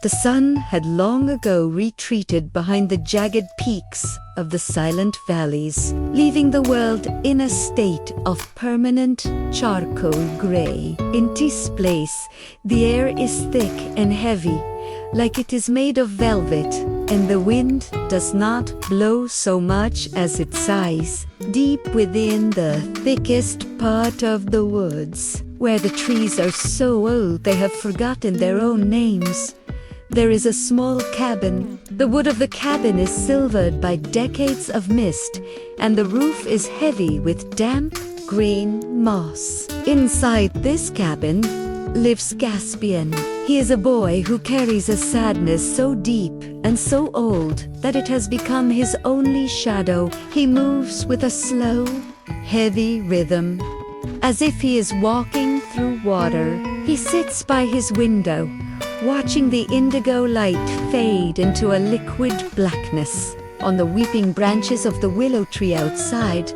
The sun had long ago retreated behind the jagged peaks of the silent valleys, leaving the world in a state of permanent charcoal gray. In this place, the air is thick and heavy, like it is made of velvet, and the wind does not blow so much as it sighs deep within the thickest part of the woods, where the trees are so old they have forgotten their own names. There is a small cabin. The wood of the cabin is silvered by decades of mist, and the roof is heavy with damp green moss. Inside this cabin lives Caspian. He is a boy who carries a sadness so deep and so old that it has become his only shadow. He moves with a slow, heavy rhythm, as if he is walking through water. He sits by his window, watching the indigo light fade into a liquid blackness. On the weeping branches of the willow tree outside,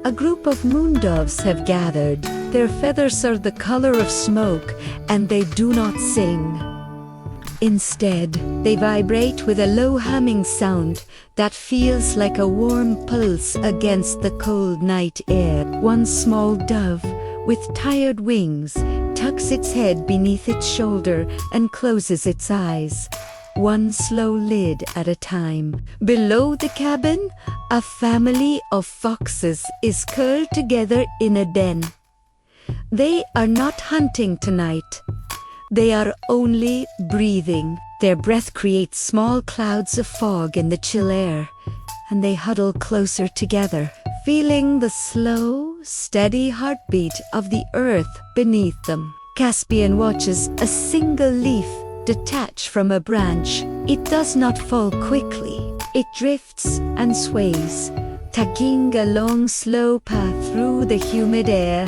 a group of moondoves have gathered. Their feathers are the color of smoke, and they do not sing. Instead, they vibrate with a low humming sound that feels like a warm pulse against the cold night air. One small dove, with tired wings, tucks its head beneath its shoulder and closes its eyes, one slow lid at a time. Below the cabin, a family of foxes is curled together in a den. They are not hunting tonight. They are only breathing. Their breath creates small clouds of fog in the chill air, and they huddle closer together, feeling the slow, steady heartbeat of the earth beneath them. Caspian watches a single leaf detach from a branch. It does not fall quickly. It drifts and sways, taking a long, slow path through the humid air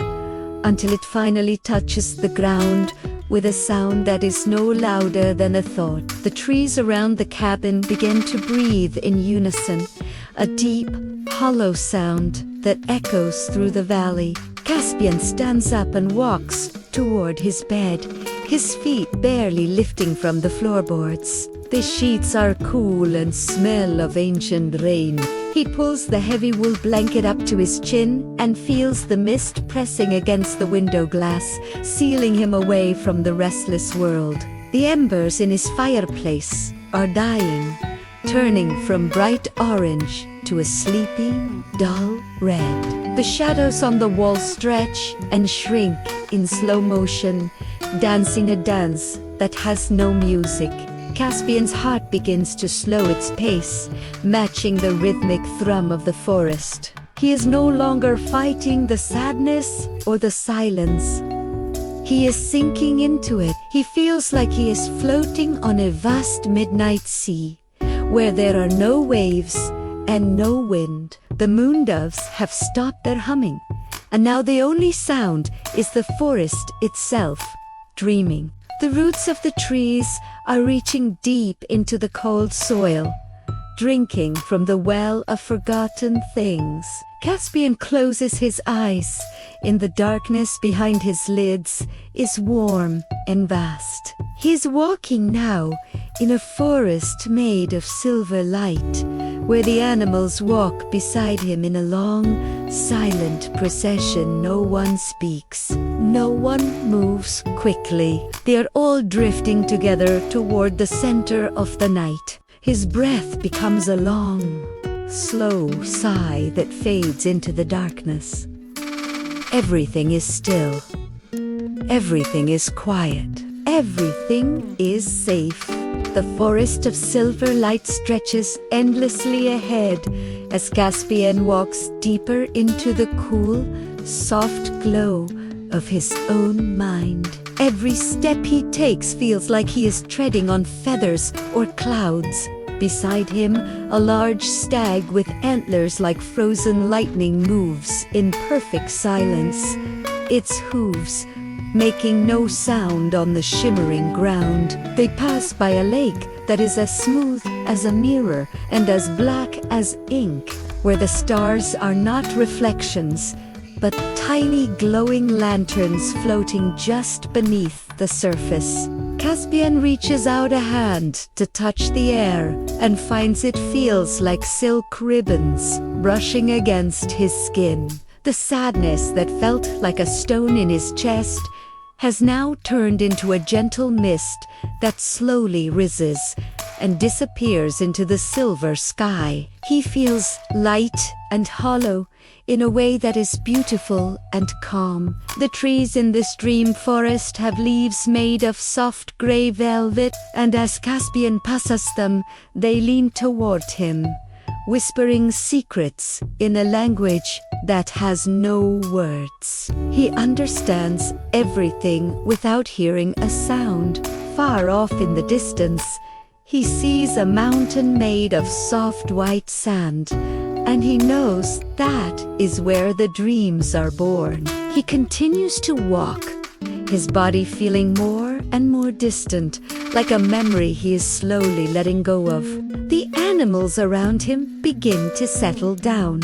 until it finally touches the ground with a sound that is no louder than a thought. The trees around the cabin begin to breathe in unison, a deep, hollow sound that echoes through the valley. Caspian stands up and walks toward his bed, his feet barely lifting from the floorboards. The sheets are cool and smell of ancient rain. He pulls the heavy wool blanket up to his chin and feels the mist pressing against the window glass, sealing him away from the restless world. The embers in his fireplace are dying, turning from bright orange to a sleepy, dull red. The shadows on the wall stretch and shrink in slow motion, dancing a dance that has no music. Caspian's heart begins to slow its pace, matching the rhythmic thrum of the forest. He is no longer fighting the sadness or the silence. He is sinking into it. He feels like he is floating on a vast midnight sea, where there are no waves and no wind. The moondoves have stopped their humming, and now the only sound is the forest itself, dreaming. The roots of the trees are reaching deep into the cold soil, drinking from the well of forgotten things. Caspian closes his eyes. In the darkness behind his lids is warm and vast. He is walking now in a forest made of silver light, where the animals walk beside him in a long, silent procession. No one speaks. No one moves quickly. They are all drifting together toward the center of the night. His breath becomes a long, slow sigh that fades into the darkness. Everything is still. Everything is quiet. Everything is safe. The forest of silver light stretches endlessly ahead as Caspian walks deeper into the cool, soft glow of his own mind. Every step he takes feels like he is treading on feathers or clouds. Beside him, a large stag with antlers like frozen lightning moves in perfect silence, its hooves making no sound on the shimmering ground. They pass by a lake that is as smooth as a mirror and as black as ink, where the stars are not reflections, but tiny glowing lanterns floating just beneath the surface. Caspian reaches out a hand to touch the air and finds it feels like silk ribbons brushing against his skin. The sadness that felt like a stone in his chest has now turned into a gentle mist that slowly rises and disappears into the silver sky. He feels light and hollow in a way that is beautiful and calm. The trees in this dream forest have leaves made of soft gray velvet, and as Caspian passes them, they lean toward him, whispering secrets in a language that has no words. He understands everything without hearing a sound. Far off in the distance, he sees a mountain made of soft white sand, and he knows that is where the dreams are born. He continues to walk, his body feeling more and more distant, like a memory he is slowly letting go of. The animals around him begin to settle down,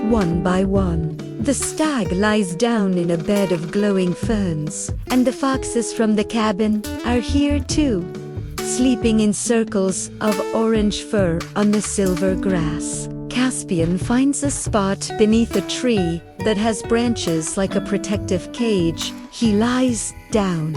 one by one. The stag lies down in a bed of glowing ferns, and the foxes from the cabin are here too, sleeping in circles of orange fur on the silver grass. Caspian finds a spot beneath a tree that has branches like a protective cage. He lies down,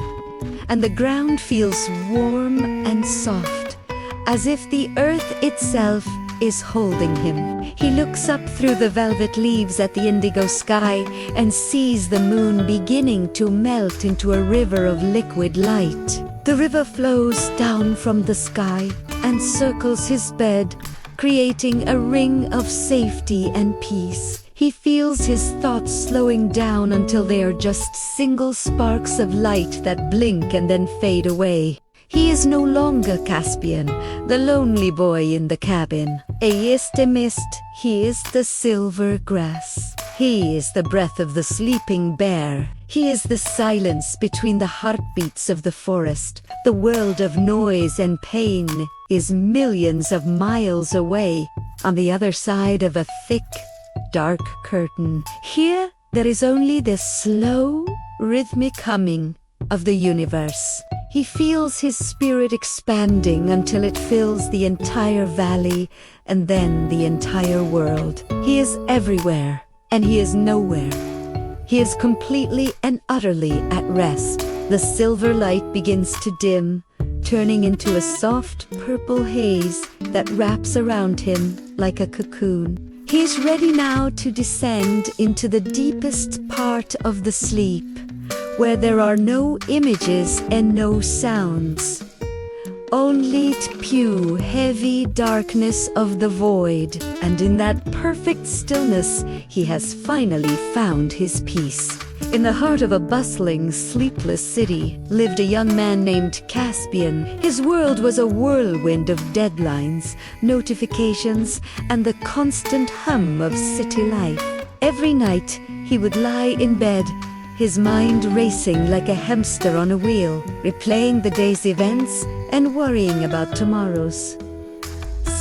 and the ground feels warm and soft, as if the earth itself is holding him. He looks up through the velvet leaves at the indigo sky and sees the moon beginning to melt into a river of liquid light. The river flows down from the sky and circles his bed, creating a ring of safety and peace. He feels his thoughts slowing down until they are just single sparks of light that blink and then fade away. He is no longer Caspian, the lonely boy in the cabin. He is the mist, he is the silver grass. He is the breath of the sleeping bear. He is the silence between the heartbeats of the forest. The world of noise and pain is millions of miles away, on the other side of a thick, dark curtain. Here, there is only the slow, rhythmic humming of the universe. He feels his spirit expanding until it fills the entire valley and then the entire world. He is everywhere, and he is nowhere. He is completely and utterly at rest. The silver light begins to dim, turning into a soft purple haze that wraps around him like a cocoon. He is ready now to descend into the deepest part of the sleep, where there are no images and no sounds. Only pure, heavy darkness of the void, and in that perfect stillness, he has finally found his peace. In the heart of a bustling, sleepless city lived a young man named Caspian. His world was a whirlwind of deadlines, notifications, and the constant hum of city life. Every night, he would lie in bed, his mind racing like a hamster on a wheel, replaying the day's events and worrying about tomorrow's.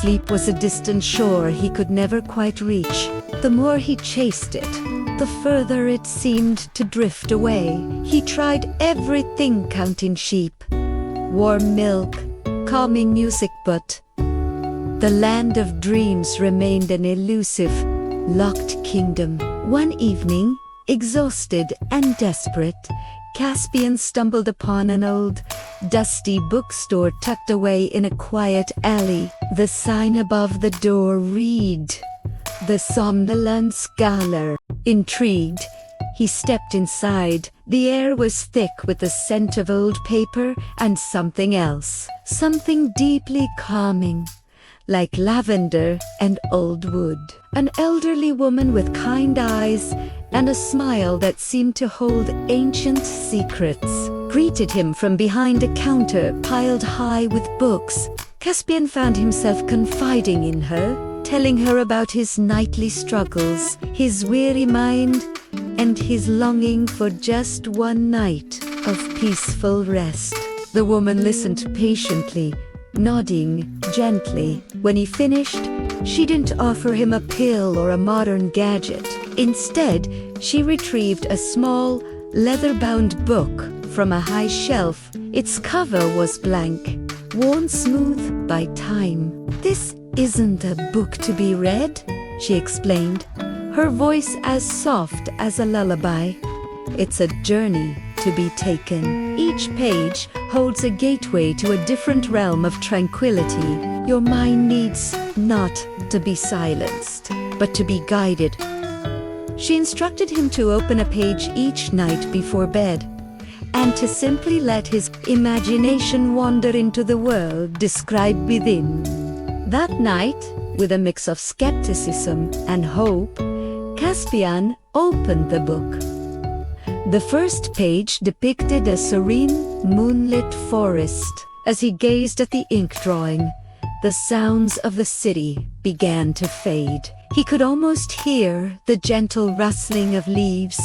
Sleep was a distant shore he could never quite reach. The more he chased it, the further it seemed to drift away. He tried everything, counting sheep, warm milk, calming music, but the land of dreams remained an elusive, locked kingdom. One evening, exhausted and desperate, Caspian stumbled upon an old, dusty bookstore tucked away in a quiet alley. The sign above the door read, "The Somnolent Scholar." Intrigued, he stepped inside. The air was thick with the scent of old paper and something else, something deeply calming, like lavender and old wood. An elderly woman with kind eyes and a smile that seemed to hold ancient secrets greeted him from behind a counter piled high with books. Caspian found himself confiding in her, telling her about his nightly struggles, his weary mind, and his longing for just one night of peaceful rest. The woman listened patiently, nodding gently. When he finished, she didn't offer him a pill or a modern gadget. Instead, she retrieved a small, leather-bound book from a high shelf. Its cover was blank, worn smooth by time. "This isn't a book to be read," she explained, her voice as soft as a lullaby. "It's a journey to be taken. Each page holds a gateway to a different realm of tranquility. Your mind needs not to be silenced, but to be guided." She instructed him to open a page each night before bed, and to simply let his imagination wander into the world described within. That night, with a mix of skepticism and hope, Caspian opened the book. The first page depicted a serene, moonlit forest. As he gazed at the ink drawing, the sounds of the city began to fade. He could almost hear the gentle rustling of leaves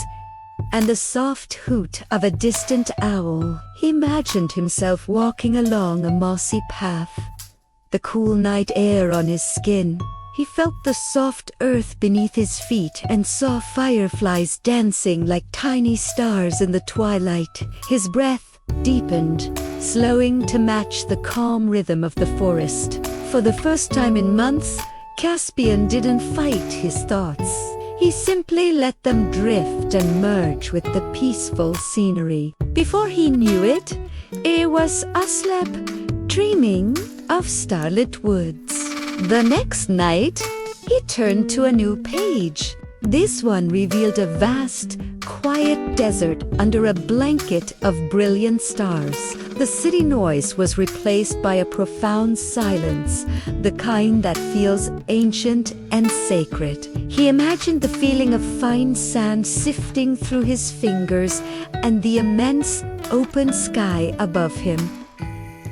and the soft hoot of a distant owl. He imagined himself walking along a mossy path, the cool night air on his skin. He felt the soft earth beneath his feet and saw fireflies dancing like tiny stars in the twilight. His breath deepened, slowing to match the calm rhythm of the forest. For the first time in months, Caspian didn't fight his thoughts. He simply let them drift and merge with the peaceful scenery. Before he knew it, he was asleep, dreaming of starlit woods. The next night, he turned to a new page. This one revealed a vast, quiet desert under a blanket of brilliant stars. The city noise was replaced by a profound silence, the kind that feels ancient and sacred. He imagined the feeling of fine sand sifting through his fingers and the immense open sky above him.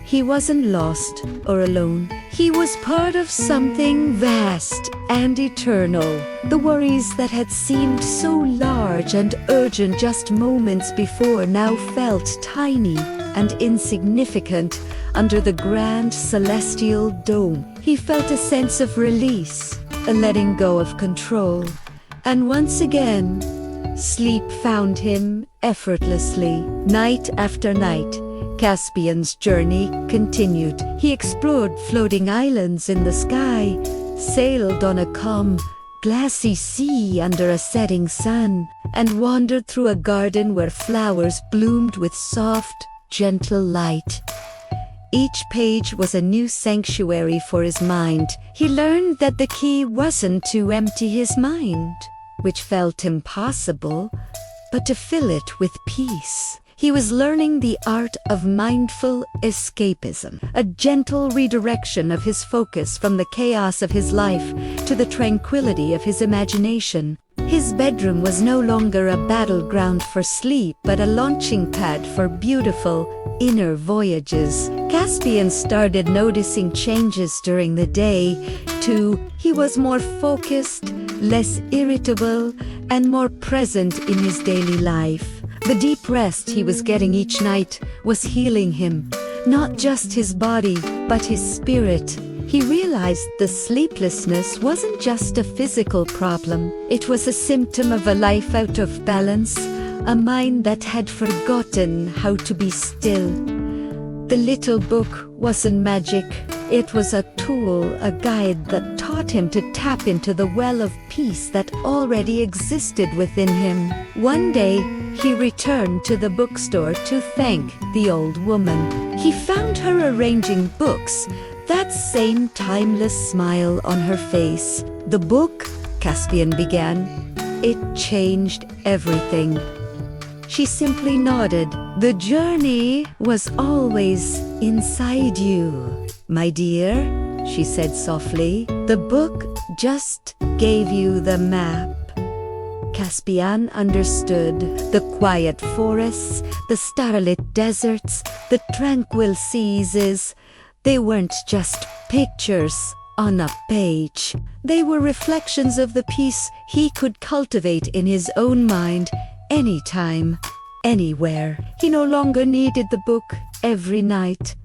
He wasn't lost or alone. He was part of something vast and eternal. The worries that had seemed so large and urgent just moments before now felt tiny and insignificant under the grand celestial dome. He felt a sense of release, a letting go of control. And once again, sleep found him effortlessly. Night after night, Caspian's journey continued. He explored floating islands in the sky, sailed on a calm, glassy sea under a setting sun, and wandered through a garden where flowers bloomed with soft, gentle light. Each page was a new sanctuary for his mind. He learned that the key wasn't to empty his mind, which felt impossible, but to fill it with peace. He was learning the art of mindful escapism, a gentle redirection of his focus from the chaos of his life to the tranquility of his imagination. His bedroom was no longer a battleground for sleep, but a launching pad for beautiful inner voyages. Caspian started noticing changes during the day, too. He was more focused, less irritable, and more present in his daily life. The deep rest he was getting each night was healing him, not just his body, but his spirit. He realized the sleeplessness wasn't just a physical problem. It was a symptom of a life out of balance, a mind that had forgotten how to be still. The little book wasn't magic. It was a tool, a guide that taught him to tap into the well of peace that already existed within him. One day, he returned to the bookstore to thank the old woman. He found her arranging books, that same timeless smile on her face. "The book," Caspian began, "it changed everything." She simply nodded. "The journey was always inside you, my dear," she said softly. "The book just gave you the map." Caspian understood. The quiet forests, the starlit deserts, the tranquil seas, they weren't just pictures on a page. They were reflections of the peace he could cultivate in his own mind anytime, anywhere. He no longer needed the book every night.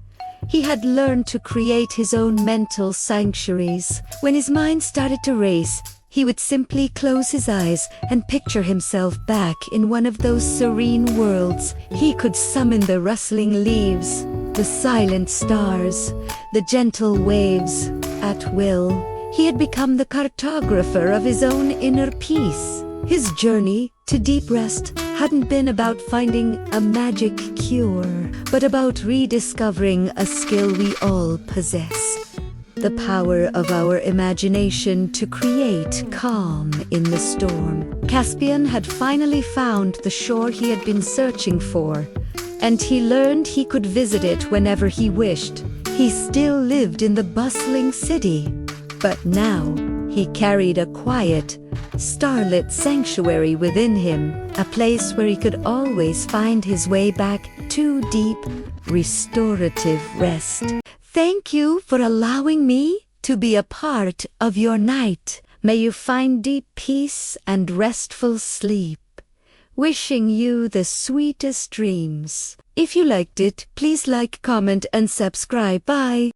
He had learned to create his own mental sanctuaries. When his mind started to race, he would simply close his eyes and picture himself back in one of those serene worlds. He could summon the rustling leaves, the silent stars, the gentle waves at will. He had become the cartographer of his own inner peace. His journey to deep rest hadn't been about finding a magic cure, but about rediscovering a skill we all possess: the power of our imagination to create calm in the storm. Caspian had finally found the shore he had been searching for, and he learned he could visit it whenever he wished. He still lived in the bustling city, but now he carried a quiet, starlit sanctuary within him, a place where he could always find his way back to deep, restorative rest. Thank you for allowing me to be a part of your night. May you find deep peace and restful sleep. Wishing you the sweetest dreams. If you liked it, please like, comment, and subscribe. Bye.